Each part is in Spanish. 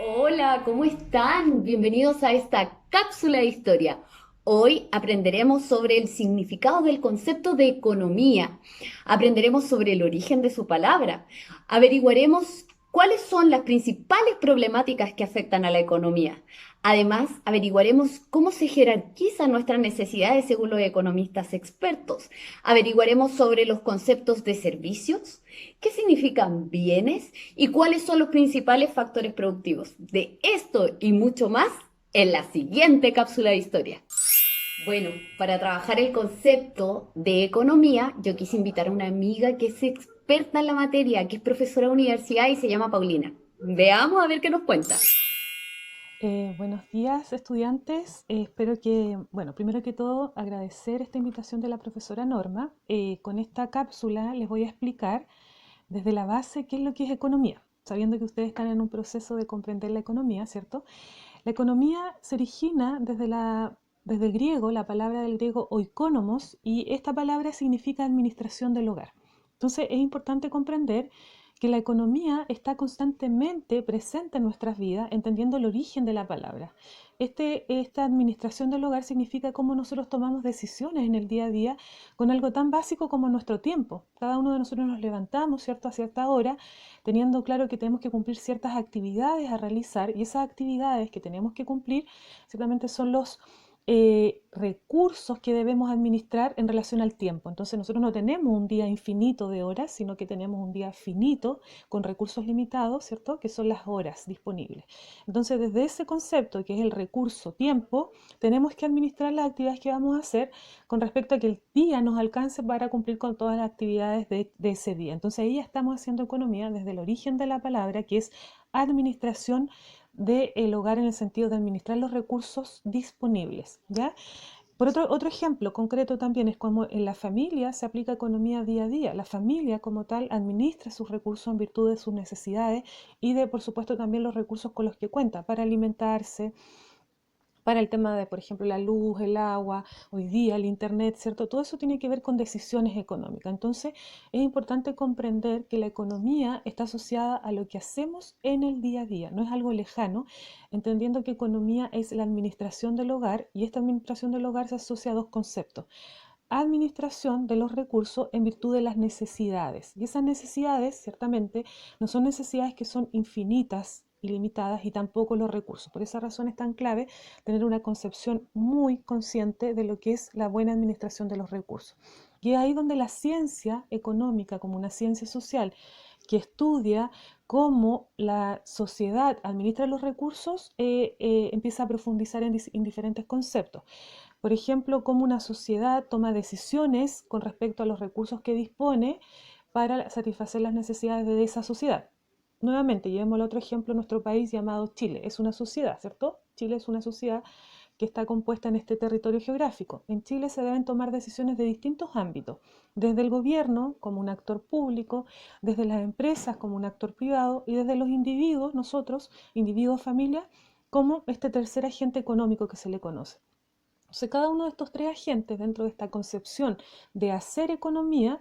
Hola, ¿cómo están? Bienvenidos a esta cápsula de historia. Hoy aprenderemos sobre el significado del concepto de economía. Aprenderemos sobre el origen de su palabra. Averiguaremos cuáles son las principales problemáticas que afectan a la economía. Además, averiguaremos cómo se jerarquizan nuestras necesidades según los economistas expertos. Averiguaremos sobre los conceptos de servicios, qué significan bienes y cuáles son los principales factores productivos. De esto y mucho más en la siguiente cápsula de historia. Bueno, para trabajar el concepto de economía, yo quise invitar a una amiga que es experta en la materia, que es profesora de universidad y se llama Paulina. Veamos a ver qué nos cuenta. Buenos días, estudiantes. Espero que, bueno, primero que todo, agradecer esta invitación de la profesora Norma. Con esta cápsula les voy a explicar desde la base qué es lo que es economía, sabiendo que ustedes están en un proceso de comprender la economía, ¿cierto? La economía se origina desde el griego, la palabra del griego oikonomos, y esta palabra significa administración del hogar. Entonces es importante comprender que la economía está constantemente presente en nuestras vidas, entendiendo el origen de la palabra. Esta administración del hogar significa cómo nosotros tomamos decisiones en el día a día con algo tan básico como nuestro tiempo. Cada uno de nosotros nos levantamos, ¿cierto?, a cierta hora, teniendo claro que tenemos que cumplir ciertas actividades a realizar, y esas actividades que tenemos que cumplir ciertamente son los recursos que debemos administrar en relación al tiempo. Entonces nosotros no tenemos un día infinito de horas, sino que tenemos un día finito con recursos limitados, ¿cierto? Que son las horas disponibles. Entonces desde ese concepto, que es el recurso tiempo, tenemos que administrar las actividades que vamos a hacer con respecto a que el día nos alcance para cumplir con todas las actividades de ese día. Entonces ahí ya estamos haciendo economía desde el origen de la palabra, que es administración del hogar, en el sentido de administrar los recursos disponibles, ¿ya? Por otro ejemplo concreto también es como en la familia se aplica economía día a día. La familia como tal administra sus recursos en virtud de sus necesidades y de, por supuesto, también los recursos con los que cuenta para alimentarse, para el tema de, por ejemplo, la luz, el agua, hoy día el internet, ¿cierto? Todo eso tiene que ver con decisiones económicas. Entonces, es importante comprender que la economía está asociada a lo que hacemos en el día a día, no es algo lejano, entendiendo que economía es la administración del hogar, y esta administración del hogar se asocia a dos conceptos: administración de los recursos en virtud de las necesidades. Y esas necesidades, ciertamente, no son necesidades que son infinitas, ilimitadas, y tampoco los recursos. Por esa razón es tan clave tener una concepción muy consciente de lo que es la buena administración de los recursos. Y es ahí donde la ciencia económica, como una ciencia social que estudia cómo la sociedad administra los recursos, empieza a profundizar en diferentes conceptos. Por ejemplo, cómo una sociedad toma decisiones con respecto a los recursos que dispone para satisfacer las necesidades de esa sociedad. Nuevamente, llevemos el otro ejemplo, nuestro país llamado Chile. Es una sociedad, ¿cierto? Chile es una sociedad que está compuesta en este territorio geográfico. En Chile se deben tomar decisiones de distintos ámbitos, desde el gobierno como un actor público, desde las empresas como un actor privado, y desde los individuos, nosotros, individuos, familia, como este tercer agente económico que se le conoce. Entonces, cada uno de estos tres agentes, dentro de esta concepción de hacer economía,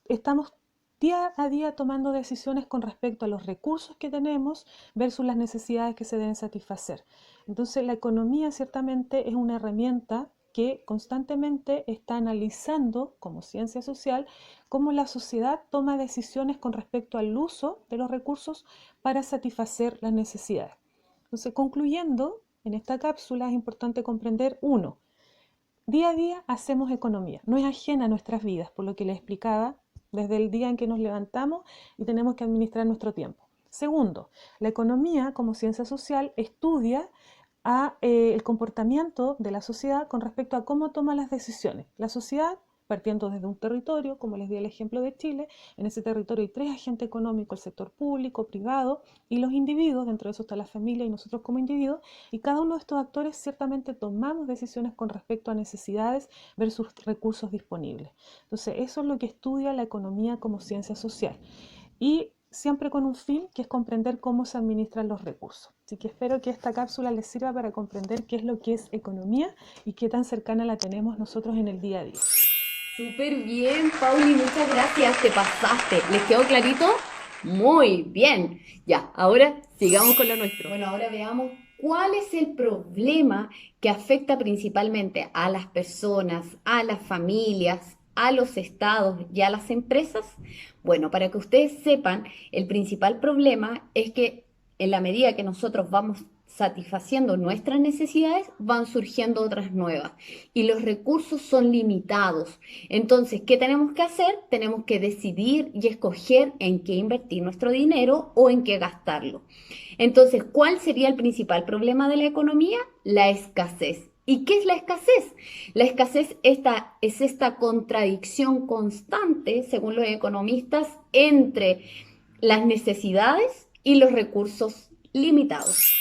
estamos día a día tomando decisiones con respecto a los recursos que tenemos versus las necesidades que se deben satisfacer. Entonces, la economía ciertamente es una herramienta que constantemente está analizando, como ciencia social, cómo la sociedad toma decisiones con respecto al uso de los recursos para satisfacer las necesidades. Entonces, concluyendo, en esta cápsula es importante comprender: uno, día a día hacemos economía, no es ajena a nuestras vidas, por lo que les explicaba, desde el día en que nos levantamos y tenemos que administrar nuestro tiempo. Segundo, la economía como ciencia social estudia el comportamiento de la sociedad con respecto a cómo toma las decisiones. La sociedad, partiendo desde un territorio, como les di el ejemplo de Chile, en ese territorio hay tres agentes económicos: el sector público, privado y los individuos. Dentro de eso está la familia y nosotros como individuos, y cada uno de estos actores ciertamente tomamos decisiones con respecto a necesidades versus recursos disponibles. Entonces, eso es lo que estudia la economía como ciencia social, y siempre con un fin, que es comprender cómo se administran los recursos. Así que espero que esta cápsula les sirva para comprender qué es lo que es economía y qué tan cercana la tenemos nosotros en el día a día. Súper bien, Pauli, muchas gracias, te pasaste. ¿Les quedó clarito? Muy bien. Ya, ahora sigamos con lo nuestro. Bueno, ahora veamos cuál es el problema que afecta principalmente a las personas, a las familias, a los estados y a las empresas. Bueno, para que ustedes sepan, el principal problema es que en la medida que nosotros vamos satisfaciendo nuestras necesidades, van surgiendo otras nuevas y los recursos son limitados. Entonces, ¿qué tenemos que hacer? Tenemos que decidir y escoger en qué invertir nuestro dinero o en qué gastarlo. Entonces, ¿cuál sería el principal problema de la economía? La escasez. ¿Y qué es la escasez? La escasez es esta contradicción constante, según los economistas, entre las necesidades y los recursos limitados.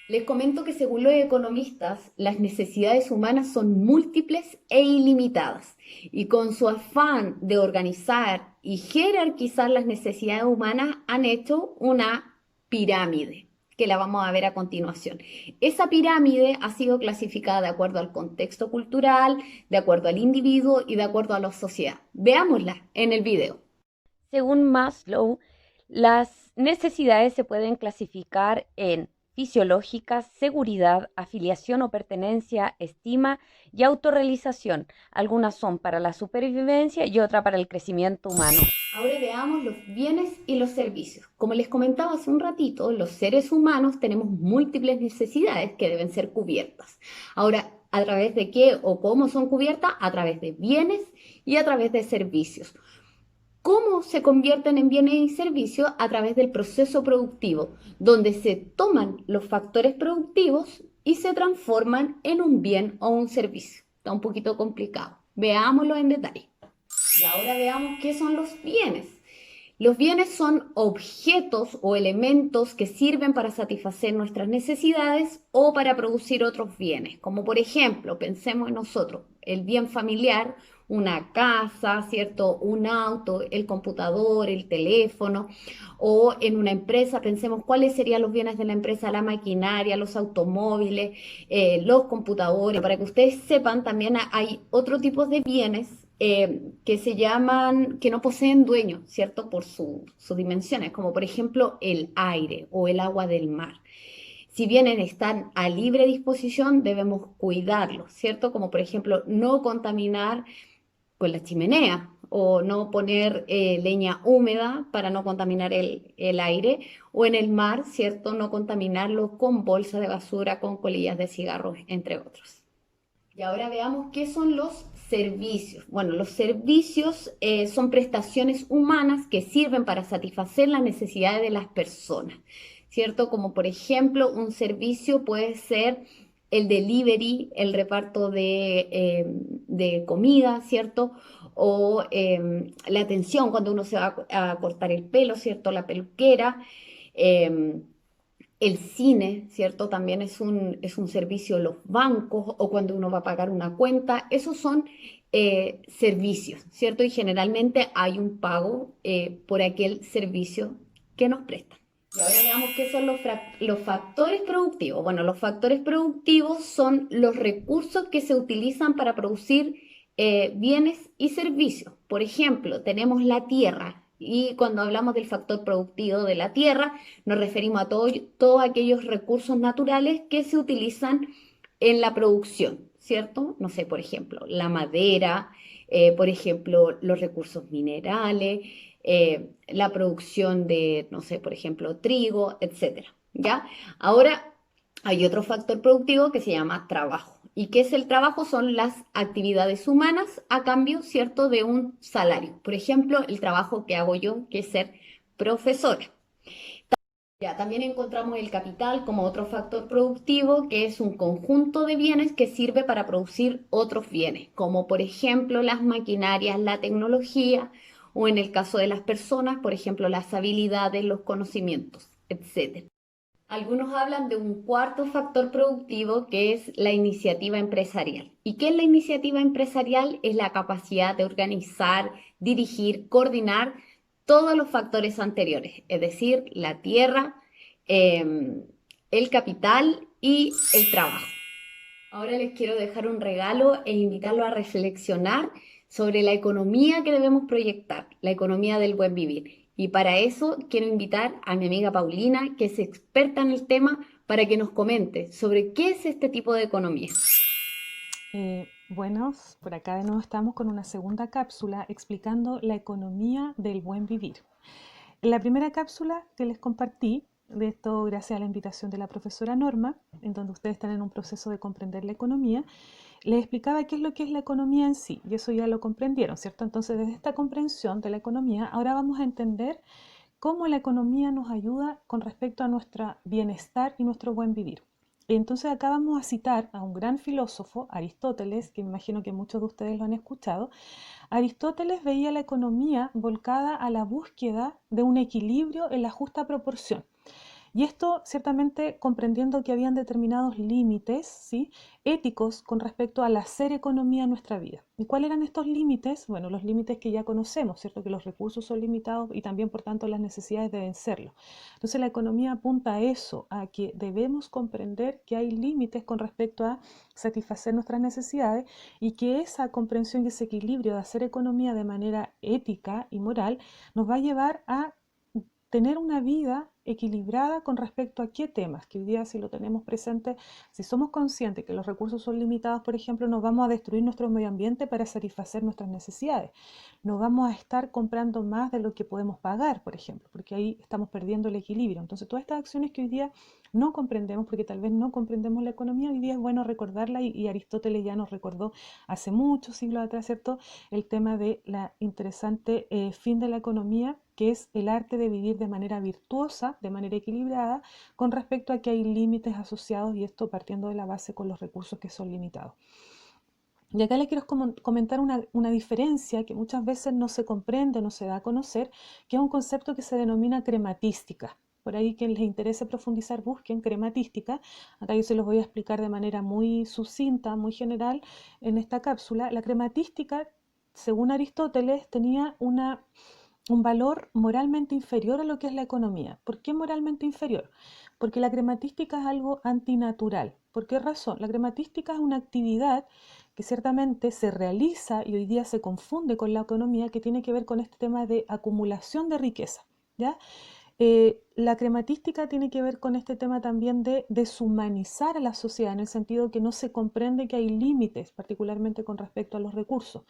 Les comento que según los economistas, las necesidades humanas son múltiples e ilimitadas, y con su afán de organizar y jerarquizar las necesidades humanas han hecho una pirámide, que la vamos a ver a continuación. Esa pirámide ha sido clasificada de acuerdo al contexto cultural, de acuerdo al individuo y de acuerdo a la sociedad. Veámosla en el video. Según Maslow, las necesidades se pueden clasificar en fisiológicas, seguridad, afiliación o pertenencia, estima y autorrealización. Algunas son para la supervivencia y otra para el crecimiento humano. Ahora veamos los bienes y los servicios. Como les comentaba hace un ratito, los seres humanos tenemos múltiples necesidades que deben ser cubiertas. Ahora, ¿a través de qué o cómo son cubiertas? A través de bienes y a través de servicios. ¿Cómo se convierten en bienes y servicios? A través del proceso productivo, donde se toman los factores productivos y se transforman en un bien o un servicio. Está un poquito complicado. Veámoslo en detalle. Y ahora veamos qué son los bienes. Los bienes son objetos o elementos que sirven para satisfacer nuestras necesidades o para producir otros bienes, como por ejemplo, pensemos en nosotros, el bien familiar, una casa, ¿cierto? Un auto, el computador, el teléfono, o en una empresa, pensemos cuáles serían los bienes de la empresa, la maquinaria, los automóviles, los computadores. Para que ustedes sepan, también hay otro tipo de bienes que se llaman, que no poseen dueño, ¿cierto? Por sus dimensiones, como por ejemplo el aire o el agua del mar. Si bien están a libre disposición, debemos cuidarlos, ¿cierto? Como por ejemplo no contaminar con la chimenea o no poner leña húmeda para no contaminar el aire, o en el mar, ¿cierto? No contaminarlo con bolsa de basura, con colillas de cigarros, entre otros. Y ahora veamos qué son los servicios. Bueno, los servicios son prestaciones humanas que sirven para satisfacer las necesidades de las personas, ¿cierto? Como por ejemplo, un servicio puede ser el delivery, el reparto de comida, ¿cierto? O la atención cuando uno se va a cortar el pelo, ¿cierto? La peluquera. Eh, el cine, ¿cierto? También es un servicio, los bancos o cuando uno va a pagar una cuenta, esos son servicios, ¿cierto? Y generalmente hay un pago por aquel servicio que nos prestan. Y ahora veamos qué son los factores productivos. Bueno, los factores productivos son los recursos que se utilizan para producir bienes y servicios. Por ejemplo, tenemos la tierra y cuando hablamos del factor productivo de la tierra, nos referimos a todos aquellos recursos naturales que se utilizan en la producción, ¿cierto? No sé, por ejemplo, la madera, por ejemplo, los recursos minerales, la producción de, no sé, por ejemplo, trigo, etcétera, ¿ya? Ahora hay otro factor productivo que se llama trabajo. ¿Y qué es el trabajo? Son las actividades humanas a cambio, ¿cierto?, de un salario. Por ejemplo, el trabajo que hago yo, que es ser profesora. Ya, también encontramos el capital como otro factor productivo, que es un conjunto de bienes que sirve para producir otros bienes, como por ejemplo las maquinarias, la tecnología, o en el caso de las personas, por ejemplo, las habilidades, los conocimientos, etcétera. Algunos hablan de un cuarto factor productivo que es la iniciativa empresarial. ¿Y qué es la iniciativa empresarial? Es la capacidad de organizar, dirigir, coordinar todos los factores anteriores, es decir, la tierra, el capital y el trabajo. Ahora les quiero dejar un regalo e invitarlo a reflexionar sobre la economía que debemos proyectar, la economía del buen vivir. Y para eso quiero invitar a mi amiga Paulina, que es experta en el tema, para que nos comente sobre qué es este tipo de economía. Buenos, por acá de nuevo estamos con una segunda cápsula explicando la economía del buen vivir. En la primera cápsula que les compartí, de esto gracias a la invitación de la profesora Norma, en donde ustedes están en un proceso de comprender la economía, les explicaba qué es lo que es la economía en sí, y eso ya lo comprendieron, ¿cierto? Entonces, desde esta comprensión de la economía, ahora vamos a entender cómo la economía nos ayuda con respecto a nuestro bienestar y nuestro buen vivir. Entonces acá vamos a citar a un gran filósofo, Aristóteles, que me imagino que muchos de ustedes lo han escuchado. Aristóteles veía la economía volcada a la búsqueda de un equilibrio en la justa proporción. Y esto ciertamente comprendiendo que habían determinados límites, ¿sí?, éticos con respecto al hacer economía en nuestra vida. ¿Y cuáles eran estos límites? Bueno, los límites que ya conocemos, ¿cierto? Que los recursos son limitados y también, por tanto, las necesidades deben serlo. Entonces, la economía apunta a eso, a que debemos comprender que hay límites con respecto a satisfacer nuestras necesidades y que esa comprensión y ese equilibrio de hacer economía de manera ética y moral nos va a llevar a tener una vida equilibrada con respecto a qué temas, que hoy día si lo tenemos presente, si somos conscientes que los recursos son limitados, por ejemplo, nos vamos a destruir nuestro medio ambiente para satisfacer nuestras necesidades. No vamos a estar comprando más de lo que podemos pagar, por ejemplo, porque ahí estamos perdiendo el equilibrio. Entonces, todas estas acciones que hoy día no comprendemos, porque tal vez no comprendemos la economía, hoy día es bueno recordarla y Aristóteles ya nos recordó hace muchos siglos atrás, ¿cierto?, el tema de la interesante fin de la economía, que es el arte de vivir de manera virtuosa, de manera equilibrada, con respecto a que hay límites asociados y esto partiendo de la base con los recursos que son limitados. Y acá les quiero comentar una diferencia que muchas veces no se comprende, no se da a conocer, que es un concepto que se denomina crematística. Por ahí quien les interese profundizar, busquen crematística. Acá yo se los voy a explicar de manera muy sucinta, muy general en esta cápsula. La crematística, según Aristóteles, tenía un valor moralmente inferior a lo que es la economía. ¿Por qué moralmente inferior? Porque la crematística es algo antinatural. ¿Por qué razón? La crematística es una actividad que ciertamente se realiza y hoy día se confunde con la economía, que tiene que ver con este tema de acumulación de riqueza, ¿ya? La crematística tiene que ver con este tema también de deshumanizar a la sociedad, en el sentido que no se comprende que hay límites, particularmente con respecto a los recursos.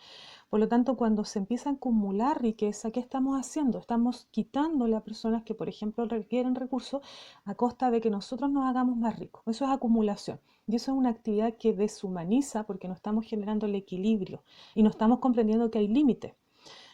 Por lo tanto, cuando se empieza a acumular riqueza, ¿qué estamos haciendo? Estamos quitándole a personas que, por ejemplo, requieren recursos a costa de que nosotros nos hagamos más ricos. Eso es acumulación. Y eso es una actividad que deshumaniza porque no estamos generando el equilibrio y no estamos comprendiendo que hay límites.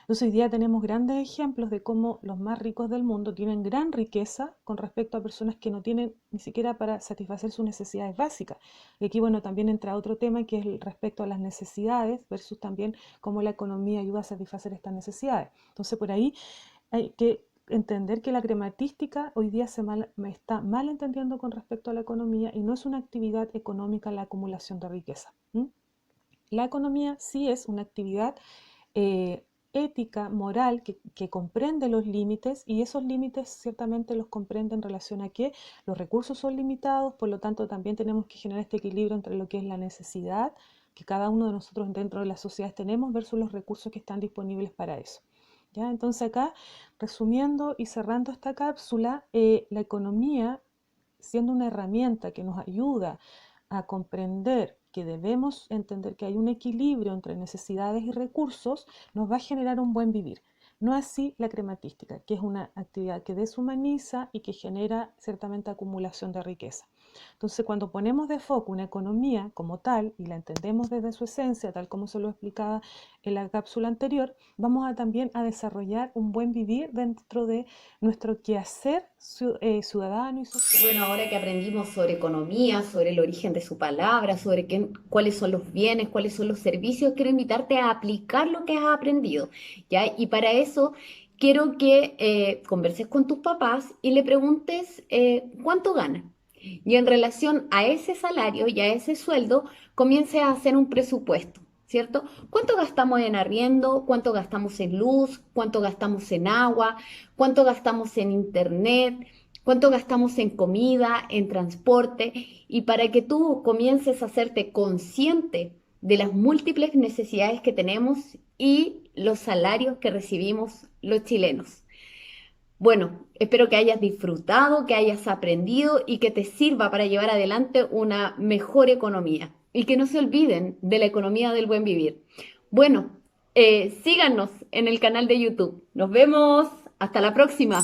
Entonces hoy día tenemos grandes ejemplos de cómo los más ricos del mundo tienen gran riqueza con respecto a personas que no tienen ni siquiera para satisfacer sus necesidades básicas. Y aquí, bueno, también entra otro tema que es el respecto a las necesidades versus también cómo la economía ayuda a satisfacer estas necesidades. Entonces por ahí hay que entender que la crematística hoy día me está mal entendiendo con respecto a la economía y no es una actividad económica la acumulación de riqueza. La economía sí es una actividad ética, moral, que comprende los límites y esos límites ciertamente los comprende en relación a que los recursos son limitados, por lo tanto también tenemos que generar este equilibrio entre lo que es la necesidad que cada uno de nosotros dentro de las sociedades tenemos versus los recursos que están disponibles para eso. ¿Ya? Entonces acá, resumiendo y cerrando esta cápsula, la economía, siendo una herramienta que nos ayuda a comprender que debemos entender que hay un equilibrio entre necesidades y recursos, nos va a generar un buen vivir. No así la crematística, que es una actividad que deshumaniza y que genera ciertamente acumulación de riqueza. Entonces, cuando ponemos de foco una economía como tal y la entendemos desde su esencia, tal como se lo explicaba en la cápsula anterior, vamos a también a desarrollar un buen vivir dentro de nuestro quehacer ciudadano y social. Bueno, ahora que aprendimos sobre economía, sobre el origen de su palabra, sobre cuáles son los bienes, cuáles son los servicios, quiero invitarte a aplicar lo que has aprendido, ¿ya? Y para eso quiero que converses con tus papás y le preguntes cuánto ganan. Y en relación a ese salario y a ese sueldo, comiences a hacer un presupuesto, ¿cierto? ¿Cuánto gastamos en arriendo? ¿Cuánto gastamos en luz? ¿Cuánto gastamos en agua? ¿Cuánto gastamos en internet? ¿Cuánto gastamos en comida, en transporte? Y para que tú comiences a hacerte consciente de las múltiples necesidades que tenemos y los salarios que recibimos los chilenos. Bueno, espero que hayas disfrutado, que hayas aprendido y que te sirva para llevar adelante una mejor economía. Y que no se olviden de la economía del buen vivir. Bueno, síganos en el canal de YouTube. Nos vemos. Hasta la próxima.